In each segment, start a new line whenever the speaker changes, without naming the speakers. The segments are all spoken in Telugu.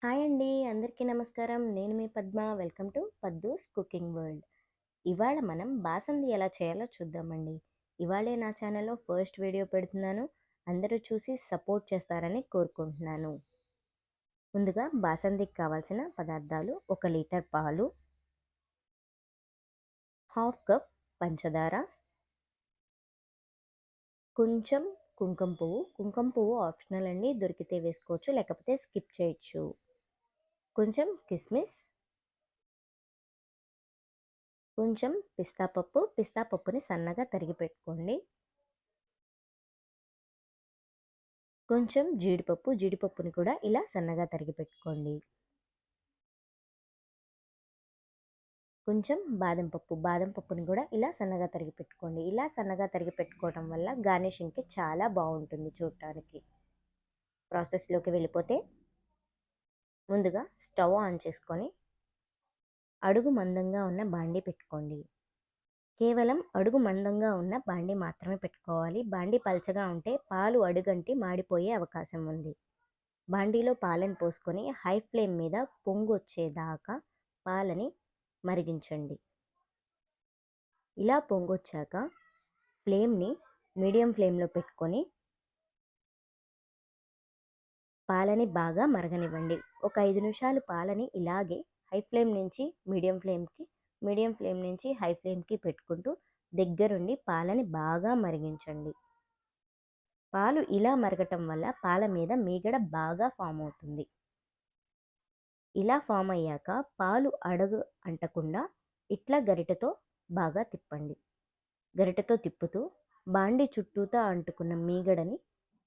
హాయ్ అండి. అందరికీ నమస్కారం. నేను మీ Padma. Welcome to Paddu's cooking world. ఇవాళ మనం బాసంది ఎలా చేయాలో చూద్దామండి. ఇవాళే నా ఛానల్‌లో ఫస్ట్ వీడియో పెడుతున్నాను. అందరూ చూసి సపోర్ట్ చేస్తారని కోరుకుంటున్నాను. ముందుగా బాసందికి కావాల్సిన పదార్థాలు: 1 లీటర్ పాలు, హాఫ్ కప్ పంచదార, కొంచెం కుంకుమ పువ్వు ఆప్షనల్ అండి. దొరికితే వేసుకోవచ్చు, లేకపోతే స్కిప్ చేయొచ్చు. కొంచెం కిస్మిస్, కొంచెం పిస్తా పప్పుని సన్నగా తరిగి పెట్టుకోండి. కొంచెం జీడిపప్పుని కూడా ఇలా సన్నగా తరిగి పెట్టుకోండి. కొంచెం బాదం పప్పుని కూడా ఇలా సన్నగా తరిగి పెట్టుకోండి. ఇలా సన్నగా తరిగి పెట్టుకోవడం వల్ల గార్నిషింగ్కి చాలా బాగుంటుంది చూడటానికి. ప్రాసెస్లోకి వెళ్ళిపోతే, ముందుగా స్టవ్ ఆన్ చేసుకొని అడుగు మందంగా ఉన్న బాండీ పెట్టుకోండి. కేవలం అడుగు మందంగా ఉన్న బాండీ మాత్రమే పెట్టుకోవాలి. బాండీ పల్చగా ఉంటే పాలు అడుగంటి మాడిపోయే అవకాశం ఉంది. బాండీలో పాలను పోసుకొని హై ఫ్లేమ్ మీద పొంగు వచ్చేదాకా పాలని మరిగించండి. ఇలా పొంగొచ్చాక ఫ్లేమ్ని మీడియం ఫ్లేమ్లో పెట్టుకొని పాలని బాగా మరగనివ్వండి. ఒక 5 నిమిషాలు పాలని ఇలాగే హై ఫ్లేమ్ నుంచి మీడియం ఫ్లేమ్ నుంచి హై ఫ్లేమ్కి పెట్టుకుంటూ దగ్గరుండి పాలని బాగా మరిగించండి. పాలు ఇలా మరగటం వల్ల పాల మీద మీగడ బాగా ఫామ్ అవుతుంది. ఇలా ఫామ్ అయ్యాక పాలు అడుగు అంటకుండా ఇట్లా గరిటెతో బాగా తిప్పండి. గరిటెతో తిప్పుతూ బాండీ చుట్టూతా అంటుకున్న మీగడని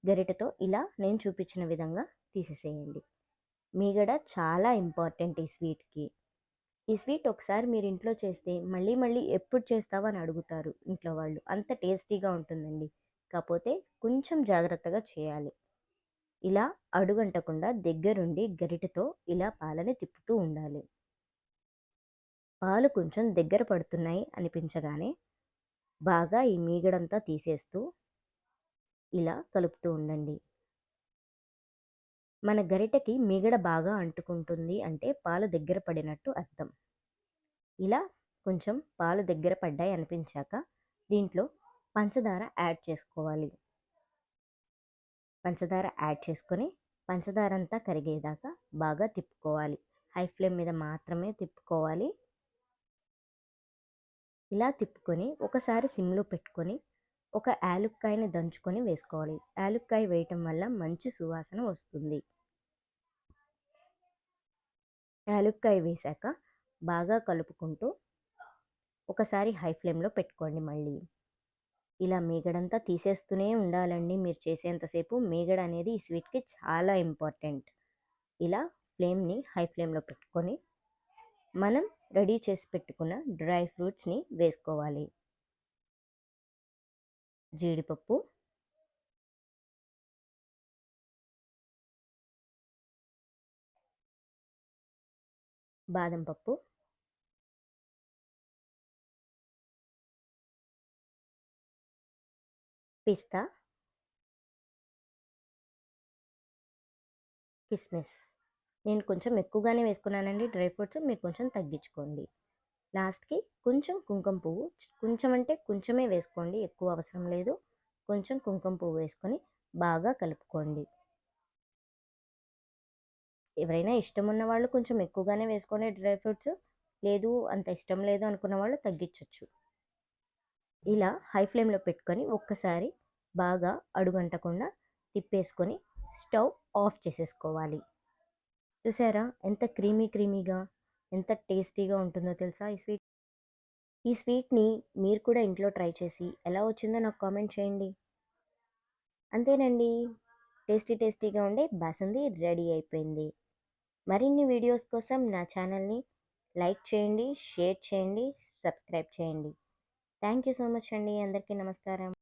గరిటెతో ఇలా నేను చూపించిన విధంగా తీసేసేయండి. మీగడ చాలా ఇంపార్టెంట్ ఈ స్వీట్కి. ఈ స్వీట్ ఒకసారి మీరు ఇంట్లో చేస్తే మళ్ళీ మళ్ళీ ఎప్పుడు చేస్తావా అని అడుగుతారు ఇంట్లో వాళ్ళు. అంత టేస్టీగా ఉంటుందండి. కాకపోతే కొంచెం జాగ్రత్తగా చేయాలి. ఇలా అడుగంటకుండా దగ్గరుండి గరిటెతో ఇలా పాలని తిప్పుతూ ఉండాలి. పాలు కొంచెం దగ్గర పడుతున్నాయి అనిపించగానే బాగా ఈ మీగడంతా తీసేస్తూ ఇలా కలుపుతూ ఉండండి. మన గరిటెకి మీగడ బాగా అంటుకుంటుంది అంటే పాలు దగ్గర పడినట్టు అర్థం. ఇలా కొంచెం పాలు దగ్గర పడ్డాయి అనిపించాక దీంట్లో పంచదార యాడ్ చేసుకోవాలి. పంచదార యాడ్ చేసుకొని పంచదార అంతా కరిగేదాకా బాగా తిప్పుకోవాలి. హై ఫ్లేమ్ మీద మాత్రమే తిప్పుకోవాలి. ఇలా తిప్పుకొని ఒకసారి సిమ్లో పెట్టుకొని ఒక యాలుక్కాయని దంచుకొని వేసుకోవాలి. యాలుక్కాయ వేయటం వల్ల మంచి సువాసన వస్తుంది. యాలుక్కాయ వేశాక బాగా కలుపుకుంటూ ఒకసారి హై ఫ్లేమ్లో పెట్టుకోండి. మళ్ళీ ఇలా మీగడంతా తీసేస్తూనే ఉండాలండి. మీరు చేసేంతసేపు మీగడ అనేది ఈ స్వీట్కి చాలా ఇంపార్టెంట్. ఇలా ఫ్లేమ్ని హై ఫ్లేమ్లో పెట్టుకొని మనం రెడీ చేసి పెట్టుకున్న డ్రై ఫ్రూట్స్ని వేసుకోవాలి. జీడిపప్పు, బాదం పప్పు, పిస్తా, కిస్మిస్. నేను కొంచెం ఎక్కువగానే వేసుకున్నానండి డ్రై ఫ్రూట్స్. మీరు కొంచెం తగ్గించుకోండి. లాస్ట్కి కొంచెం కుంకుమ పువ్వు, కొంచెం అంటే కొంచెమే వేసుకోండి, ఎక్కువ అవసరం లేదు. కొంచెం కుంకుమ పువ్వు వేసుకొని బాగా కలుపుకోండి. ఎవరైనా ఇష్టం ఉన్న వాళ్ళు కొంచెం ఎక్కువగానే వేసుకోండి డ్రై ఫ్రూట్స్. లేదు అంత ఇష్టం లేదు అనుకున్న వాళ్ళు తగ్గించవచ్చు. ఇలా హై ఫ్లేమ్లో పెట్టుకొని ఒక్కసారి బాగా అడుగంటకుండా తిప్పేసుకొని స్టవ్ ఆఫ్ చేసేసుకోవాలి. చూసారా ఎంత క్రీమీగా ఎంత టేస్టీగా ఉంటుందో తెలుసా ఈ స్వీట్. ఈ స్వీట్ని మీరు కూడా ఇంట్లో ట్రై చేసి ఎలా వచ్చిందో నాకు కామెంట్ చేయండి. అంతేనండి, టేస్టీగా ఉండే బాసంది రెడీ అయిపోయింది. మరిన్ని వీడియోస్ కోసం నా ఛానల్ని లైక్ చేయండి, షేర్ చేయండి, సబ్స్క్రైబ్ చేయండి. థ్యాంక్ యూ సో మచ్ అండి. అందరికీ నమస్కారం.